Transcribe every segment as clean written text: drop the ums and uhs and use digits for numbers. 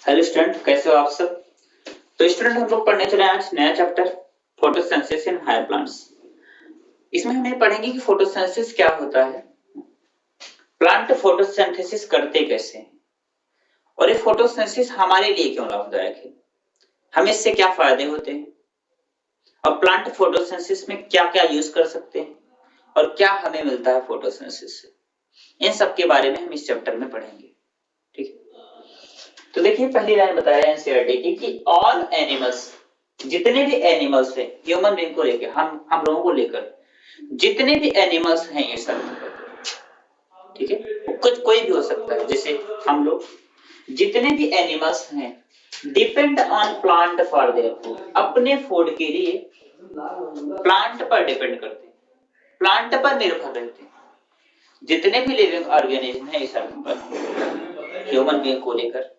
Hello student, कैसे हो आप सब। तो स्टूडेंट, हम लोग पढ़ने चले आज नया chapter photosynthesis in higher plants. इसमें हम पढ़ेंगे कि फोटोसिंथेसिस क्या होता है, प्लांट फोटोसिंथेसिस करते कैसे हैं, और ये फोटोसिंथेसिस हमारे लिए क्यों लाभदायक है, हमें इससे क्या फायदे होते हैं, और प्लांट फोटोसिंथेसिस में क्या क्या यूज कर सकते हैं, और क्या हमें मिलता है फोटोसिंथेसिस से। इन सब के बारे में हम इस चैप्टर में पढ़ेंगे। ठीक है, तो देखिए पहली लाइन बताया है एनसीईआरटी की कि ऑल एनिमल्स, जितने भी एनिमल्स हैं, ह्यूमन बीइंग को लेकर, हम लोगों को लेकर जितने भी एनिमल्स हैं ये सब, ठीक है, कुछ कोई भी हो सकता है, जैसे हम लोग, जितने भी एनिमल्स हैं depend on plant for their food, अपने फूड के लिए प्लांट पर डिपेंड करते हैं, प्लांट पर निर्भर रहते हैं। जितने भी लिविंग ऑर्गेनिज्म है इस अर्थ पर, ह्यूमन बीइंग को लेकर,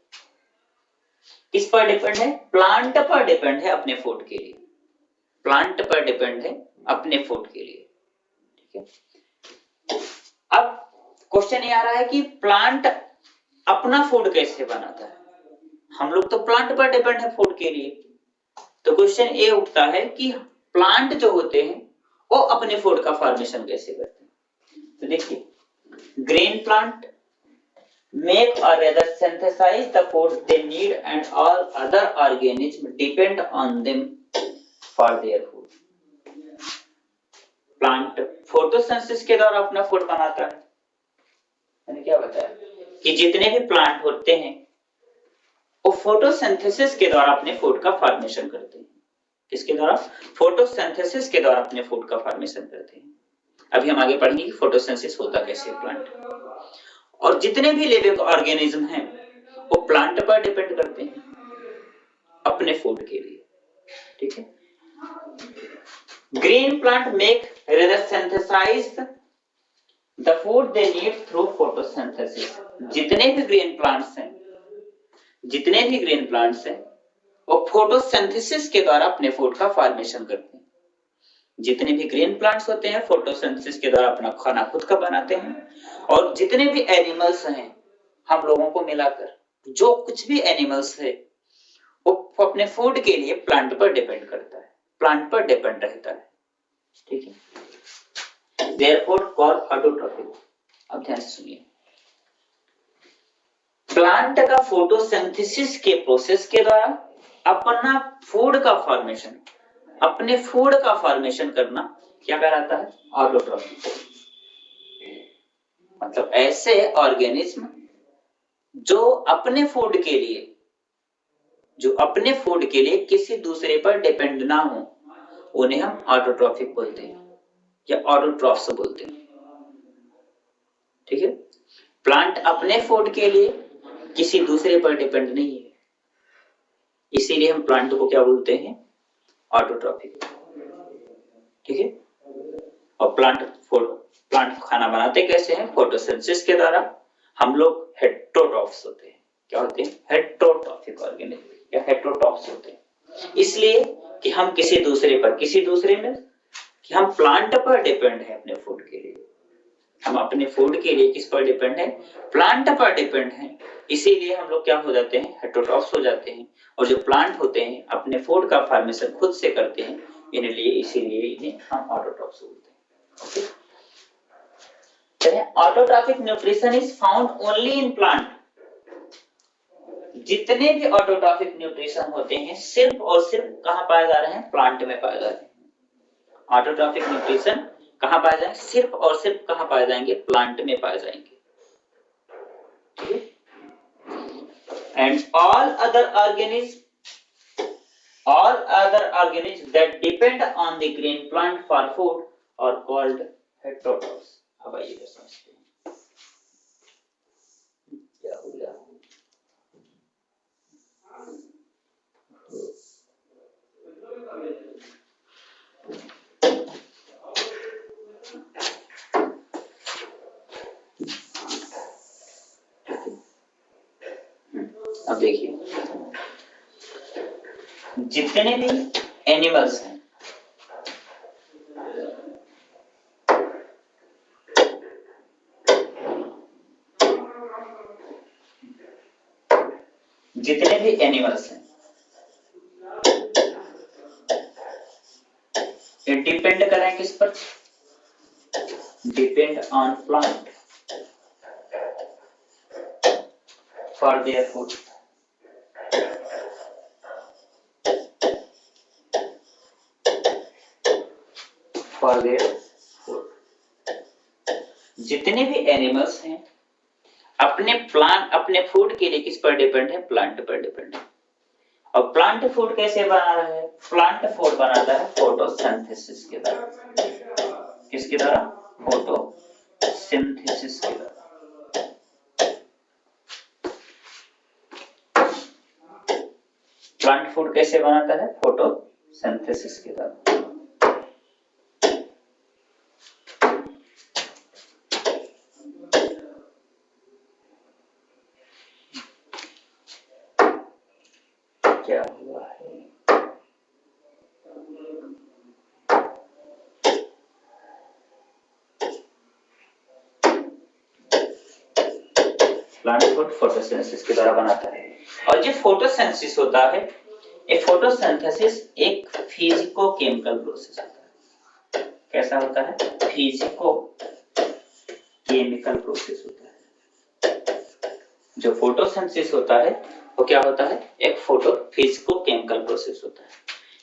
किस पर डिपेंड है, प्लांट पर डिपेंड है अपने फूड के लिए, प्लांट पर डिपेंड है अपने फूड के लिए। ठीक है, अब क्वेश्चन ये आ रहा है कि प्लांट अपना फूड कैसे बनाता है। हम लोग तो प्लांट पर डिपेंड है फूड के लिए, तो क्वेश्चन ये उठता है कि प्लांट जो होते हैं वो अपने फूड का फॉर्मेशन कैसे करते हैं। तो देखिए, green plant make or rather synthesize the food they need and all other organisms depend on them for their food. Plant photosynthesis के द्वारा अपना फूड बनाता है। मैंने क्या बताया कि जितने भी प्लांट होते हैं वो फोटोसिंथेसिस के द्वारा अपने फूड का फॉर्मेशन करते हैं। किसके द्वारा? फोटोसिंथेसिस के द्वारा अपने फूड का फॉर्मेशन करते हैं। अभी हम आगे पढ़ेंगे कि फोटोसिंथेसिस होता कैसे है प्लांट। और जितने भी लिविंग ऑर्गेनिज्म हैं वो प्लांट पर डिपेंड करते हैं अपने फूड के लिए। ठीक है, green plant make rather synthesize the food they need through photosynthesis. जितने भी ग्रीन प्लांट्स हैं, जितने भी ग्रीन प्लांट्स हैं वो फोटोसिंथेसिस के द्वारा अपने फूड का फॉर्मेशन करते हैं। जितने भी ग्रीन प्लांट्स होते हैं फोटोसिंथेसिस के द्वारा अपना खाना खुद का बनाते हैं। और जितने भी एनिमल्स हैं, हम लोगों को मिलाकर जो कुछ भी एनिमल्स है वो अपने फूड के लिए प्लांट पर डिपेंड करता है, प्लांट पर डिपेंड रहता है। ठीक है, देयरफॉर कॉल्ड ऑटोट्रॉफिक। अब ध्यान से सुनिए, प्लांट का फोटोसिंथेसिस के प्रोसेस के द्वारा अपना फूड का फॉर्मेशन, अपने फूड का फॉर्मेशन करना क्या कहलाता है? ऑटोट्रॉफिक। मतलब ऐसे ऑर्गेनिज्म जो अपने फूड के लिए, जो अपने फूड के लिए किसी दूसरे पर डिपेंड ना हो, उन्हें हम ऑटोट्रॉफिक बोलते हैं या ऑटोट्रॉफ्स बोलते हैं। ठीक है, प्लांट अपने फूड के लिए किसी दूसरे पर डिपेंड नहीं है, इसीलिए हम प्लांट को क्या बोलते हैं? ऑटोट्रॉफिक। ठीक है, और प्लांट खाना बनाते कैसे हैं? फोटोसिंथेसिस के द्वारा। हम लोग हेटेरोट्रॉफ्स होते हैं। क्या होते हैं? हेटेरोट्रॉफिक ऑर्गेनिज्म या हेटेरोट्रॉफ्स होते हैं, इसलिए कि हम किसी दूसरे में कि हम प्लांट पर डिपेंड है अपने फूड के लिए। हम अपने फूड के लिए किस पर डिपेंड है? प्लांट पर डिपेंड है, इसीलिए हम लोग क्या हो जाते हैं? हेटेरोट्रॉफ्स हो जाते हैं। और जो प्लांट होते हैं अपने फूड का फॉर्मेशन खुद से करते हैं, इसीलिए इन्हें हम ऑटोट्रॉफ्स बोलते हैं। Okay, autotrophic nutrition is found only in plant. जितने भी ऑटोट्रॉफिक न्यूट्रिशन होते हैं सिर्फ और सिर्फ कहां पाए जा रहे हैं? प्लांट में पाए जा रहे हैं। ऑटोट्रॉफिक न्यूट्रिशन कहां पाए जाएंगे? सिर्फ और सिर्फ कहां पाए जाएंगे? प्लांट में पाए जाएंगे। And all other organisms that depend on the green plant for food are called heterotrophs. अब आइए समझते हैं क्या हो गया। अब देखिए, जितने भी एनिमल्स हैं जितने भी एनिमल्स हैं ये डिपेंड करें किस पर, depend on plant for their food. For their food, जितने भी एनिमल्स हैं अपने फूड के लिए किस पर डिपेंड है, प्लांट पर डिपेंड है। और प्लांट फूड कैसे बना रहा है, प्लांट फूड बनाता है फोटोसिंथेसिस के द्वारा। किसके द्वारा, फोटोसिंथेसिस के द्वारा। प्लांट फूड कैसे बनाता है, फोटोसिंथेसिस के द्वारा। क्या हुआ है, प्लांट फूड फोटोसिंथेसिस के द्वारा बनाता है। और जो फोटोसिंथेसिस होता है, ये फोटोसिंथेसिस एक फिजिको केमिकल प्रोसेस होता है। कैसा होता है, फिजिको केमिकल प्रोसेस होता है। जो फोटोसिंथेसिस होता है वो क्या होता है, एक फिजिको केमिकल प्रोसेस होता है,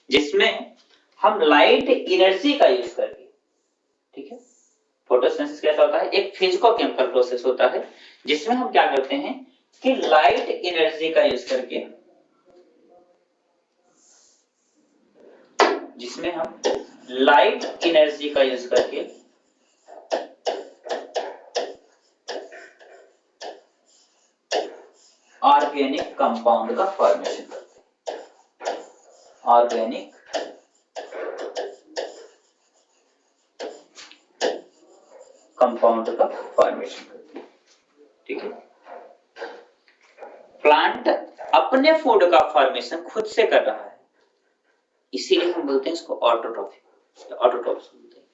जिसमें हम लाइट एनर्जी का यूज करके, ठीक है, फोटोसिंथेसिस कैसा होता है, एक फिजिको केमिकल प्रोसेस होता है जिसमें हम क्या करते हैं कि लाइट एनर्जी का यूज करके, जिसमें हम लाइट एनर्जी का यूज करके ऑर्गेनिक कंपाउंड का फॉर्मेशन करते हैं। ऑर्गेनिक कंपाउंड का फॉर्मेशन करते हैं, ठीक है। प्लांट अपने फूड का फॉर्मेशन खुद से कर रहा है, इसीलिए हम बोलते हैं इसको ऑटोट्रॉफी, ऑटोट्रॉफ्स बोलते हैं।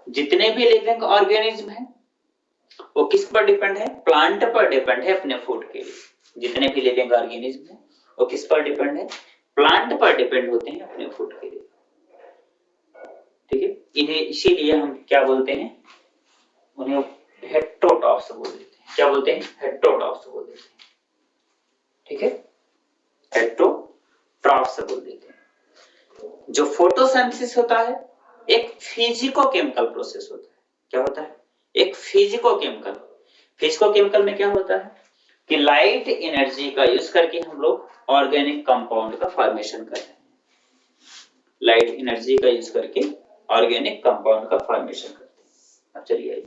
जितने भी लिविंग ऑर्गेनिज्म हैं वो किस पर डिपेंड है, प्लांट पर डिपेंड है अपने फूड के लिए। जितने भी लिविंग ऑर्गेनिज्म हैं वो किस पर डिपेंड है, प्लांट पर डिपेंड होते हैं अपने फूड के लिए, ठीक है। इन्हें इसीलिए हम क्या बोलते हैं, उन्हें हेटेरोट्रॉफ्स बोल देते हैं। क्या बोलते हैं, हेटेरोट्रॉफ्स बोल देते हैं, ठीक है, हेटेरोट्रॉफ्स बोल देते हैं। जो फोटोसिंथेसिस होता है एक फिजिको केमिकल प्रोसेस होता है। क्या होता है, एक फिजिको केमिकल। फिजिको केमिकल में क्या होता है कि लाइट एनर्जी का यूज करके हम लोग ऑर्गेनिक कंपाउंड का फॉर्मेशन करते हैं। लाइट एनर्जी का यूज करके ऑर्गेनिक कंपाउंड का फॉर्मेशन करते हैं। अब चलिए आइए,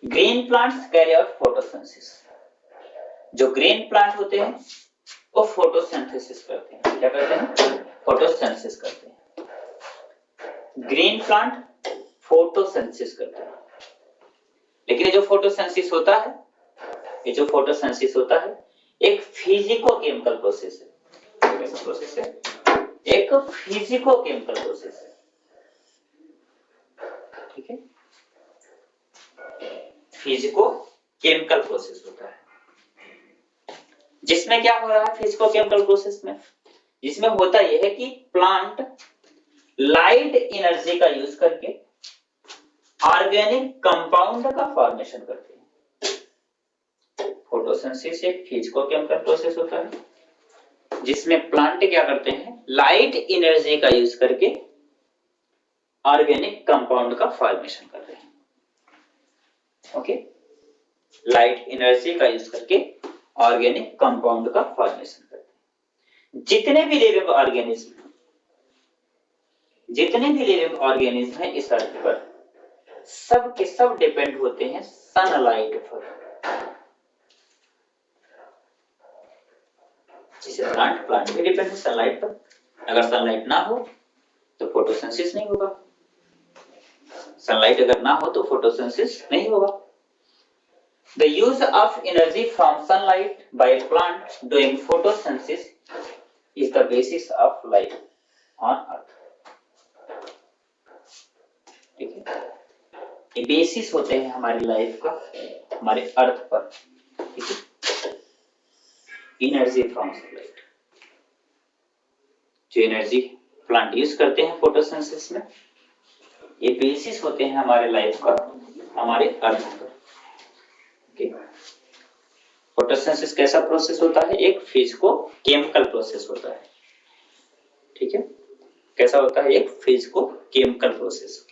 green plants carry out photosynthesis. जो ग्रीन प्लांट होते हैं वो फोटोसिंथेसिस करते हैं। क्या करते हैं, फोटोसिंथेसिस करते हैं। ग्रीन प्लांट फोटोसिंथेसिस करते हैं। लेकिन ये जो फोटोसिंथेसिस होता है, ये जो फोटोसिंथेसिस होता है एक फिजिको केमिकल प्रोसेस है। कैसा प्रोसेस है, एक फिजिको केमिकल प्रोसेस है, ठीक है, फिजिको केमिकल प्रोसेस होता है। जिसमें क्या हो रहा है फिजिको केमिकल प्रोसेस में, जिसमें होता यह है कि प्लांट लाइट एनर्जी का यूज करके ऑर्गेनिक कंपाउंड का फॉर्मेशन करते हैं। फोटोसिंथेसिस एक फिजिको केमिकल प्रोसेस होता है जिसमें प्लांट क्या करते हैं, लाइट एनर्जी का यूज करके ऑर्गेनिक कंपाउंड का फॉर्मेशन कर रहे हैं। ओके, लाइट एनर्जी का यूज करके ऑर्गेनिक कंपाउंड का फॉर्मेशन करते हैं। जितने भी लिविंग ऑर्गेनिज्म है इस अर्थ पर, सब के सब डिपेंड होते हैं सनलाइट पर। जैसे प्लांट भी डिपेंड है सनलाइट पर। अगर सनलाइट ना हो तो फोटोसिंथेसिस नहीं होगा। सनलाइट अगर ना हो तो फोटोसिंथेसिस नहीं होगा। The use of energy from sunlight by a plant doing photosynthesis is the basis of life on earth. ठीक है, ये बेसिस होते हैं हमारी लाइफ का हमारे अर्थ पर, ठीक है, एनर्जी फ्रॉम सनलाइट। जो एनर्जी प्लांट यूज करते हैं फोटोसिंथेसिस में, ये बेसिस होते हैं हमारे लाइफ का, हमारे अर्थ पर। ओके, फोटोसिंथेसिस कैसा प्रोसेस होता है? एक फिजिको केमिकल प्रोसेस होता है, ठीक है। कैसा होता है? एक फिजिको केमिकल प्रोसेस।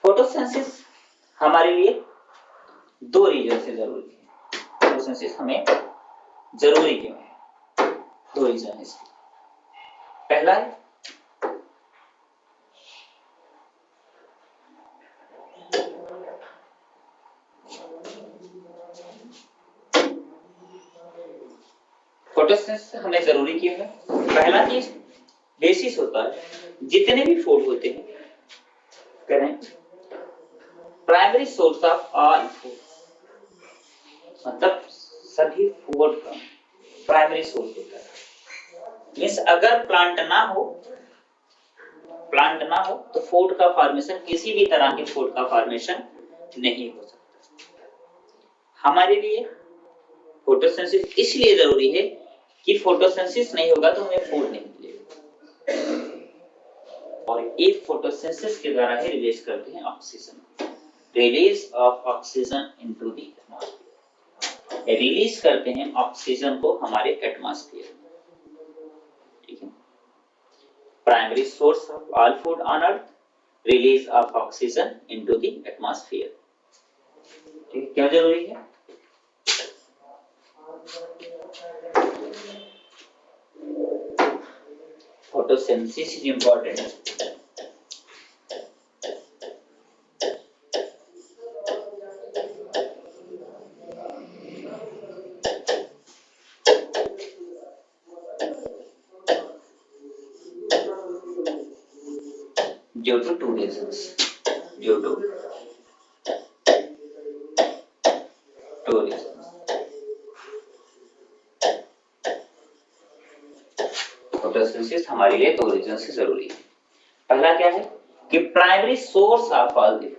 फोटोसिंथेसिस हमारे लिए दो रीजन से जरूरी है। फोटोसिंथेसिस हमें जरूरी क्यों है? दो रीजन है इसके। पहला है फोटोसिंथेसिस हमें जरूरी क्यों है? पहला चीज बेसिस होता है, जितने भी फूड होते हैं, करें primary source of all food, मतलब सभी फूड का प्राइमरी सोर्स होता है। मींस अगर प्लांट ना हो तो फूड का फॉर्मेशन, किसी भी तरह के फूड का फॉर्मेशन नहीं हो सकता। हमारे लिए फोटोसिंथेसिस इसलिए जरूरी है कि फोटोसिंथेसिस नहीं होगा तो हमें फूड नहीं मिलेगा। और एक फोटोसिंथेसिस के द्वारा ही रिलीज करते हैं oxygen, release of oxygen into the atmosphere, release करते हैं ऑक्सीजन को हमारे एटमॉस्फेयर, ठीक है। Primary source of all food on earth, release of oxygen into the atmosphere, ठीक है। क्यों जरूरी है? Photosynthesis is important due to two reasons. Photosynthesis हमारे लिए दो रीजन से जरूरी है। पहला क्या है कि primary source of all the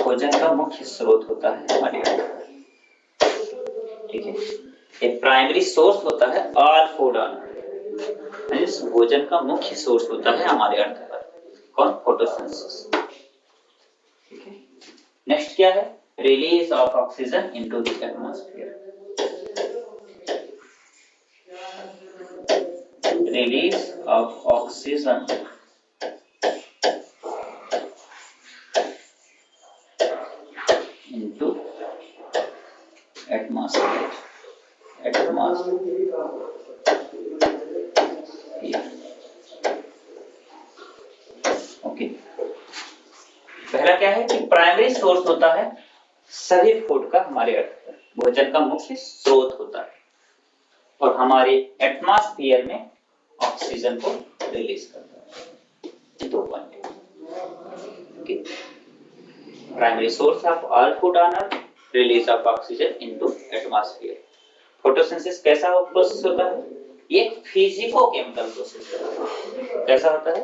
भोजन का मुख्य स्रोत होता है हमारे, ठीक है। एक प्राइमरी सोर्स होता है ऑल फूड ऑन, मींस भोजन का मुख्य सोर्स होता है हमारे अर्थ पर। कौन? फोटोसिंथेसिस, ठीक है। नेक्स्ट क्या है? Release of oxygen into the atmosphere, release of oxygen into atmosphere, okay. पहला क्या है कि प्राइमरी सोर्स होता है सभी फूड का हमारे अर्थ पर, भोजन का मुख्य स्रोत होता है, और हमारे एटमॉस्फेयर में ऑक्सीजन को रिलीज करता है। दो point, okay. Primary source of all food on earth, release of oxygen into atmosphere. Photosynthesis कैसा प्रोसेस होता है? ये फिजिको केमिकल प्रोसेस है। कैसा होता है?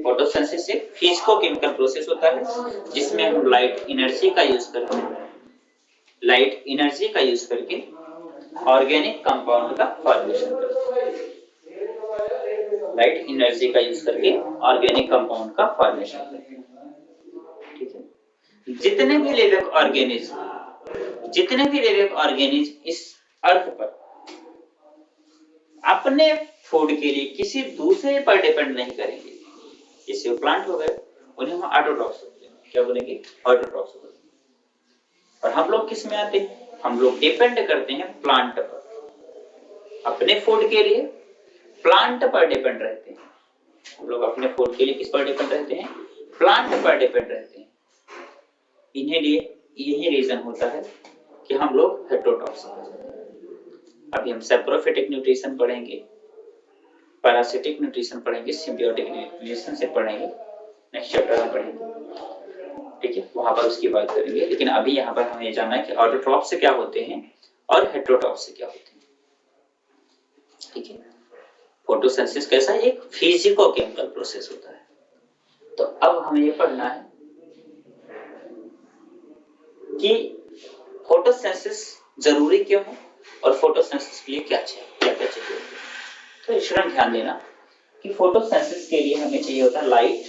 फोटोसिंथेसिस एक फिजिको केमिकल प्रोसेस होता है जिसमें हम लाइट एनर्जी का यूज करके ऑर्गेनिक कंपाउंड का फॉर्मेशन करते हैं। लाइट एनर्जी का यूज करके ऑर्गेनिक कंपाउंड का फॉर्मेशन करते हैं, ठीक है। जितने भी लिविंग ऑर्गेनिज्म इस अर्थ पर अपने फूड के लिए किसी दूसरे पर डिपेंड नहीं करेंगे। जैसे वो प्लांट हो गए, उन्हें हम ऑटोट्रॉफ्स बोलते हैं। क्या बोलेंगे? ऑटोट्रॉफ्स बोलते हैं। और हम लोग किस में आते हैं? हम लोग डिपेंड करते हैं प्लांट पर, अपने फूड के लिए प्लांट पर डिपेंड रहते हैं। हम लोग अपने फूड के लिए किस पर डिपेंड रहते हैं? प्लांट पर डिपेंड रहते हैं। इन्हें लिए यही रीजन होता है कि हम लोग हेटेरोट्रॉफ्स हो जाते हैं। अभी हम सैप्रोफिटिक न्यूट्रिशन पढ़ेंगे, पैरासिटिक न्यूट्रिशन पढ़ेंगे, सिम्बियोटिक न्यूट्रिशन से पढ़ेंगे, नेक्स्ट चैप्टर में पढ़ेंगे, ठीक है, वहां पर उसकी बात करेंगे। लेकिन अभी यहाँ पर हमें ये जानना है कि ऑटोट्रॉफ से क्या होते हैं और हेटेरोट्रॉफ से क्या होते हैं, ठीक है। फोटोसिंथेसिस कैसा एक फिजिको केमिकल प्रोसेस होता है। तो अब हमें ये पढ़ना है कि फोटोसिंथेसिस जरूरी क्यों है और फोटोसिंथेसिस के लिए क्या क्या चाहिए। तो स्टूडेंट ध्यान देना कि फोटोसिंथेसिस के लिए हमें चाहिए होता है लाइट,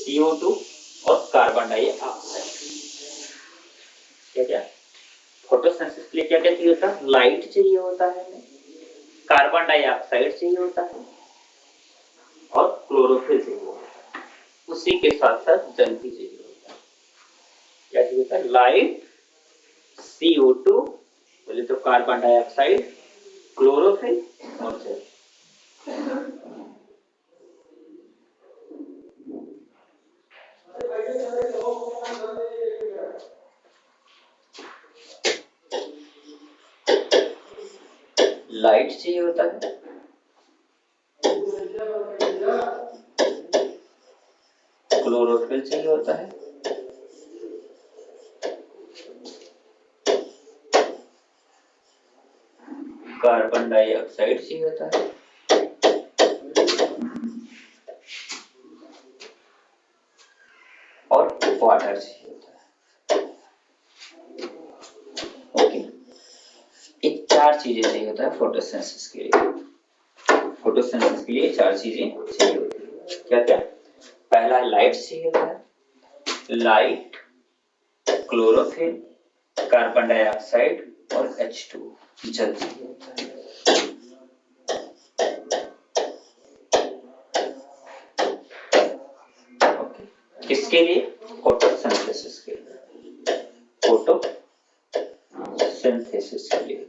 CO2 और कार्बन डाइऑक्साइड। क्या क्या फोटोसिंथेसिस के लिए क्या क्या चाहिए होता है, लाइट चाहिए होता है, कार्बन डाइऑक्साइड चाहिए होता है और क्लोरोफिल चाहिए होता है। उसी के साथ साथ जल भी चाहिए होता है। क्या चाहिए होता है, लाइट, CO2 बोले तो कार्बन डाइऑक्साइड, क्लोरोफिल और जल। लाइट चाहिए होता है, क्लोरोफिल चाहिए होता है, कार्बन डाइऑक्साइड चाहिए होता है और वाटर चाहिए होता है। ओके, ये चार चीजें चाहिए होता है फोटोसिंथेसिस के लिए। फोटोसिंथेसिस के लिए चार चीजें चाहिए होती है। क्या क्या, पहला लाइट चाहिए होता है, लाइट, क्लोरोफिल, कार्बन डाइऑक्साइड और H2 जल चाहिए होता है। ओके, किसके लिए, फोटोसिंथेसिस के लिए, फोटोसिंथेसिस के लिए,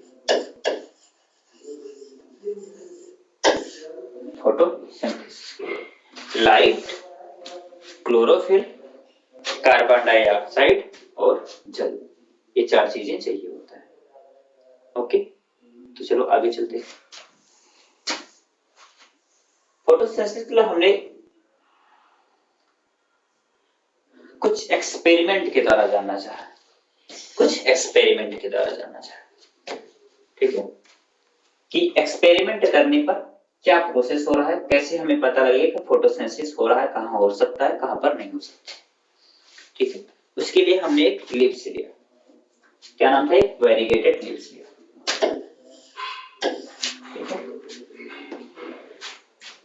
फोटोसिंथेसिस के लिए लाइट, क्लोरोफिल, कार्बन डाइऑक्साइड और जल, ये चार चीजें चाहिए होता है। ओके, तो चलो आगे चलते हैं। फोटोसिंथेसिस के लिए हमने कुछ एक्सपेरिमेंट के द्वारा जानना चाहा, कुछ एक्सपेरिमेंट के द्वारा जानना चाहा, ठीक है, कि एक्सपेरिमेंट करने पर क्या प्रोसेस हो रहा है, कैसे हमें पता लगेगा कि फोटोसिंथेसिस हो रहा है, कहां हो सकता है कहां पर नहीं हो सकता, ठीक है। उसके लिए हमने एक लिप्स लिया, क्या नाम था, एक वेरीगेटेड लिप्स लिया, ठीक है।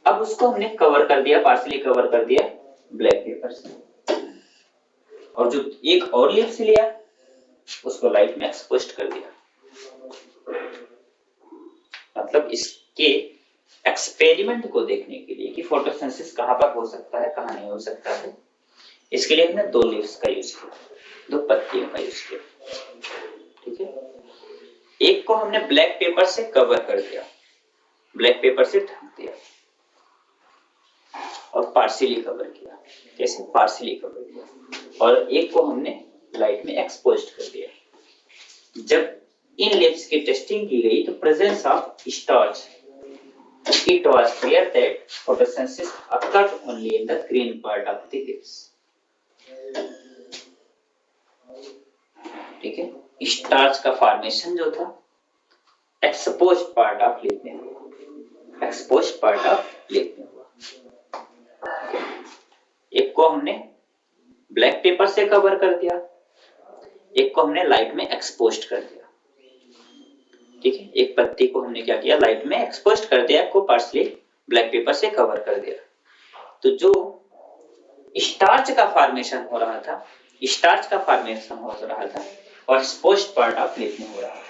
अब उसको हमने कवर कर दिया, पार्शली कवर कर दिया ब्लैक पेपर से, और जो एक और लिप्स लिया उसको लाइट में एक्सपोज कर दिया। मतलब इसके एक्सपेरिमेंट को देखने के लिए कि फोटोसिंथेसिस कहां पर हो सकता है कहां नहीं हो सकता है, इसके लिए हमने दो लीव्स का यूज किया, दो पत्तियों का यूज किया, ठीक है। एक को हमने ब्लैक पेपर से कवर कर दिया, ब्लैक पेपर से ढक दिया और पार्शियली कवर किया, कैसे, पार्शियली कवर किया, और एक को हमने लाइट में एक्सपोज कर दिया। जब इन लिप्स की टेस्टिंग की गई तो presence of starch, it was clear that photosynthesis occurred only in the green part of the lips, ठीक है। स्टार्च का फॉर्मेशन जो था एक्सपोज पार्ट ऑफ लिप में हुआ, एक्सपोज पार्ट ऑफ लिप में हुआ। एक को हमने ब्लैक पेपर से कवर कर दिया, एक को हमने लाइट में एक्सपोज कर दिया, ठीक है। एक पत्ती को हमने क्या किया, लाइट में एक्सपोज कर दिया, को पार्शली ब्लैक पेपर से कवर कर दिया। तो जो स्टार्च का फॉर्मेशन हो रहा था, स्टार्च का फॉर्मेशन हो रहा था और एक्सपोज्ड पार्ट ऑफ लिप में हो रहा था।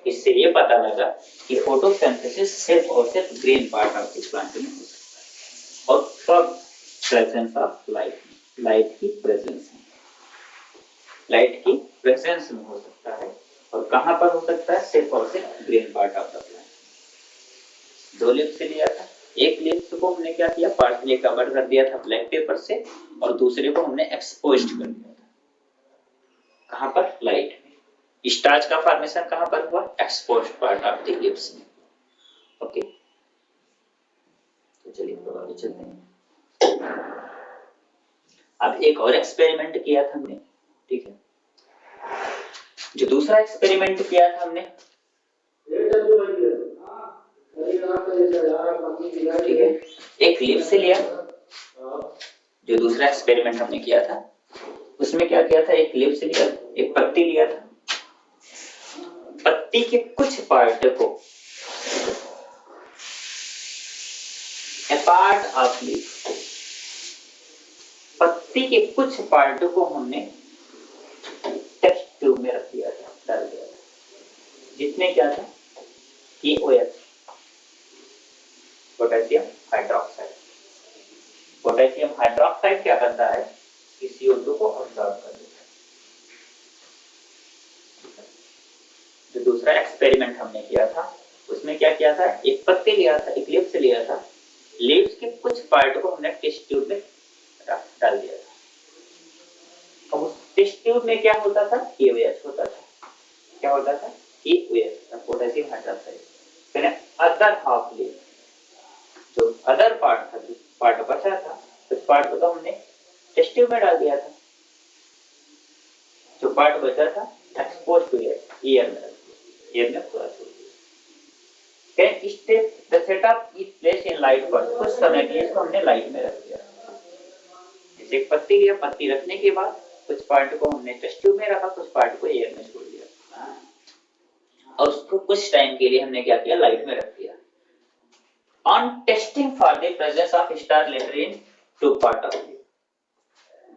इससे ये पता लगा कि फोटोसिंथेसिस सिर्फ और सिर्फ green part of the plant में हो सकता है और सब प्रेजेंस ऑफ लाइट, लाइट की प्रेजेंस में, लाइट की प्रेजेंस में हो सकता है। और कहां पर हो सकता है, सिर्फ और सिर्फ green part of the plant. दो लिप्स लिया था, एक लिप्स को हमने क्या किया, पार्शियली कवर कर दिया था ब्लैक पेपर से, और दूसरे को हमने एक्सपोज्ड कर दिया था, कहां पर, लाइट में। स्टार्च का फॉर्मेशन कहां पर हुआ, exposed part of the lips में। ओके, तो चलिए आगे चलते हैं। अब एक और एक्सपेरिमेंट किया था हमने, ठीक है। जो दूसरा एक्सपेरिमेंट किया था हमने, ठीक है, एक लीफ से लिया। जो दूसरा एक्सपेरिमेंट हमने किया था उसमें क्या किया था, एक लीफ से लिया, एक पत्ती लिया था। पत्ती के कुछ पार्ट को, ए पार्ट ऑफ लीफ, पत्ती के कुछ पार्ट को हमने टेस्ट ट्यूब में रख दिया था, डाल दिया था, जिसमें क्या था, KOH, potassium hydroxide. Potassium hydroxide क्या करता है कि CO2 को अब्सॉर्ब कर देता है। जो दूसरा एक्सपेरिमेंट हमने किया था उसमें क्या किया था, एक पत्ती लिया था, एक लीफ से लिया था, लीव्स के कुछ पार्ट को हमने टेस्ट ट्यूब में डाल दिया था। अब उस टेस्ट ट्यूब में क्या होता था, KOH होता था। क्या होता था, KOH, पोटेशियम हाइड्रोक्साइड। फिर अदर हाफ लीफ, जो अदर पार्ट था, जो पार्ट बचा था, उस पार्ट को तो हमने टेस्ट ट्यूब में डाल दिया था। जो पार्ट बचा था एक्सपोज टू एयर में, एयर में पूरा छोड़ दिया। Can step the setup is place in light पर, कुछ समय के लिए इसको हमने लाइट में रख दिया। जैसे एक पत्ती लिया, पत्ती रखने के बाद कुछ पार्ट को हमने टेस्ट ट्यूब में रखा, कुछ पार्ट को एयर में छोड़ दिया और उसको कुछ टाइम के लिए हमने क्या किया, लाइट में रख दिया। On testing for the presence of star later in two part of it,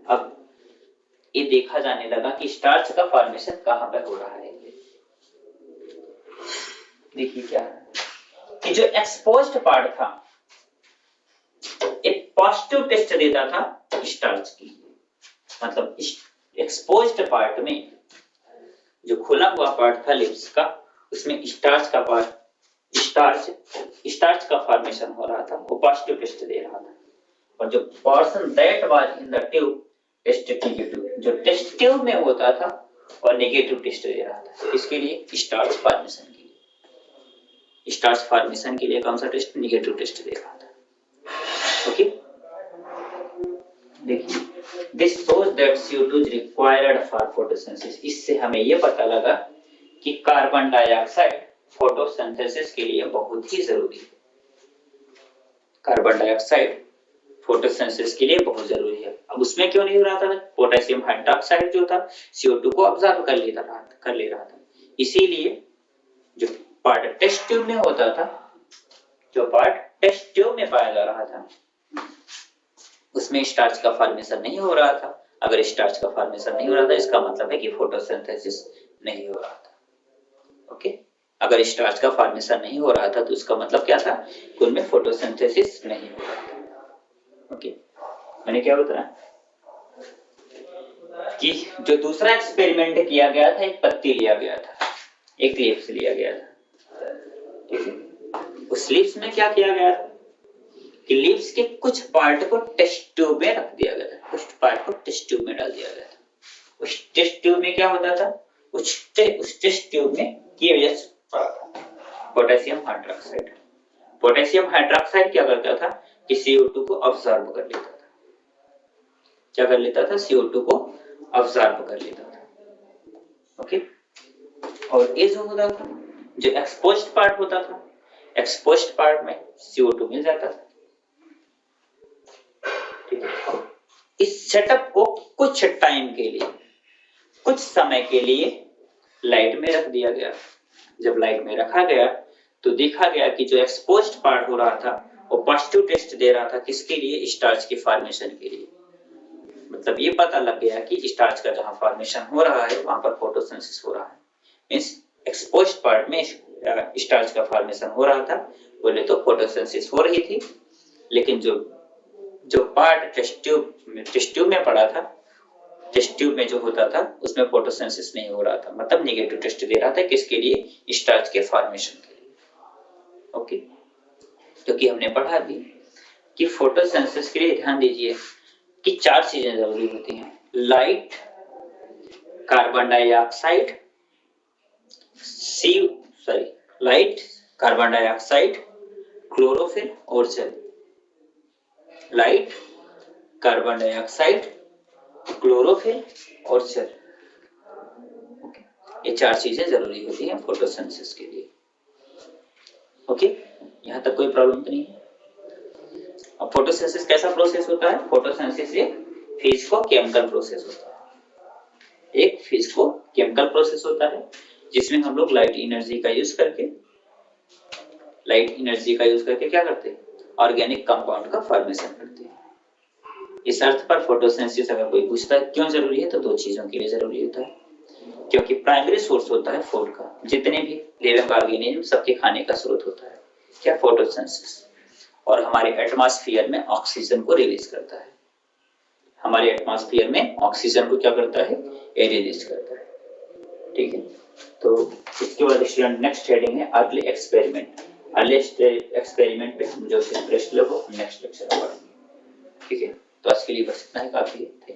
अब ये देखा जाने लगा कि स्टार्च का फॉर्मेशन कहां पे हो रहा है। देखिए क्या है कि जो एक्सपोज्ड पार्ट था एक पॉजिटिव टेस्ट देता था स्टार्च की, मतलब एक्सपोज्ड पार्ट में जो खुला हुआ पार्ट था लिप्स का, उसमें स्टार्च का पार्ट, स्टार्च का फॉर्मेशन हो रहा था, वो पॉजिटिव टेस्ट दे रहा था। और जो portion that was in the tube tested negative, जो टेस्ट ट्यूब में होता था और नेगेटिव टेस्ट दे रहा था। इसके लिए स्टार्च फॉर्मेशन के लिए, स्टार्च फॉर्मेशन के लिए कौन सा टेस्ट, नेगेटिव टेस्ट दे रहा था। ओके, देखिए this shows that CO2 is required for photosynthesis. इससे हमें ये पता लगा कि कार्बन डाइऑक्साइड फोटोसिंथेसिस के लिए बहुत ही जरूरी है। कार्बन डाइऑक्साइड फोटोसिंथेसिस के लिए बहुत जरूरी है। अब उसमें क्यों नहीं हो रहा था, पोटेशियम हाइड्रोक्साइड जो था CO2 को ऑब्जर्व कर ले रहा था। इसीलिए जो पार्ट टेस्ट ट्यूब में होता था, जो पार्ट टेस्ट ट्यूब में पाया जा रहा था, उसमें स्टार्च का फॉर्मेशन नहीं हो रहा था। अगर स्टार्च का फॉर्मेशन नहीं हो रहा था, इसका मतलब है कि फोटोसिंथेसिस नहीं हो रहा था। ओके, अगर स्टार्च का फॉर्मेशन नहीं हो रहा था तो उसका मतलब क्या था कि उनमें फोटोसिंथेसिस नहीं हो रहा था। ओके, मैंने क्या बताया कि जो दूसरा एक्सपेरिमेंट किया गया था, एक पत्ती लिया गया था, एक लीफ से लिया गया था, ठीक है। उस लीफ में क्या किया गया था कि लीव्स के कुछ पार्ट को टेस्ट ट्यूब में रख दिया गया था, कुछ पार्ट को टेस्ट ट्यूब में डाल दिया गया था। उस टेस्ट ट्यूब में क्या होता था, उस टेस्ट ट्यूब में KOH पड़ा था, पोटेशियम हाइड्रोक्साइड। पोटेशियम हाइड्रोक्साइड क्या करता था कि CO2 को अब्सॉर्ब कर लेता था। क्या कर लेता था, CO2 को अब्सॉर्ब कर लेता था। ओके, और ये जो होता था, जो एक्सपोज्ड पार्ट होता था, एक्सपोज्ड पार्ट में CO2 मिल जाता था। ठीक है, इस सेटअप को कुछ टाइम के लिए, कुछ समय के लिए लाइट में रख दिया गया। जब लाइट में रखा गया तो देखा गया कि जो एक्सपोज्ड पार्ट हो रहा था वो पॉजिटिव टेस्ट दे रहा था, किसके लिए, स्टार्च के फॉर्मेशन के लिए। मतलब ये पता लग गया कि स्टार्च का जहां फॉर्मेशन हो रहा है वहां पर फोटोसिंथेसिस हो रहा है। मींस एक्सपोज्ड पार्ट में स्टार्च का फॉर्मेशन हो रहा था, बोले तो फोटोसिंथेसिस हो रही थी। लेकिन जो पार्ट टेस्ट ट्यूब में पड़ा था, टेस्ट ट्यूब में जो होता था उसमें फोटोसिंथेसिस नहीं हो रहा था, मतलब नेगेटिव टेस्ट दे रहा था, किसके लिए, स्टार्च के फॉर्मेशन के लिए। ओके, क्योंकि हमने पढ़ा भी कि फोटोसिंथेसिस के लिए ध्यान दीजिए कि 4 चीजें जरूरी होती हैं, light, carbon dioxide, light, carbon dioxide, chlorophyll और जल। लाइट, कार्बन डाइऑक्साइड, क्लोरोफिल और सेल। ओके, ये 4 चीजें जरूरी होती हैं फोटोसिंथेसिस के लिए। ओके, यहाँ तक कोई प्रॉब्लम तो नहीं है। अब फोटोसिंथेसिस कैसा प्रोसेस होता है? फोटोसिंथेसिस एक फिजिको-केमिकल प्रोसेस होता है। एक फिजिको-केमिकल प्रोसेस होता है जिसमें हम लोग लाइट एनर्जी का यूज करके क्या करते हैं? ऑर्गेनिक कंपाउंड का फॉर्मेशन करते हैं। इस अर्थ पर फोटोसिंथेसिस अगर कोई पूछता है क्यों जरूरी है, तो 2 चीजों के लिए जरूरी होता है। क्योंकि प्राइमरी सोर्स होता है फूड का, जितने भी लिविंग ऑर्गेनिज्म सबके खाने का स्रोत होता है क्या? फोटोसिंथेसिस। और हमारे एटमॉस्फेयर में ऑक्सीजन को रिलीज करता है। हमारे एटमॉस्फेयर में ऑक्सीजन को क्या करता है? ये रिलीज करता है। ठीक है, तो इसके बाद स्टूडेंट नेक्स्ट हेडिंग है अर्ली एक्सपेरिमेंट। अर्ली एक्सपेरिमेंट पे हम जो इंटरेस्ट लो नेक्स्ट लेक्चर में पढ़ेंगे। ठीक है, तो आज के लिए बस इतना ही काफी है।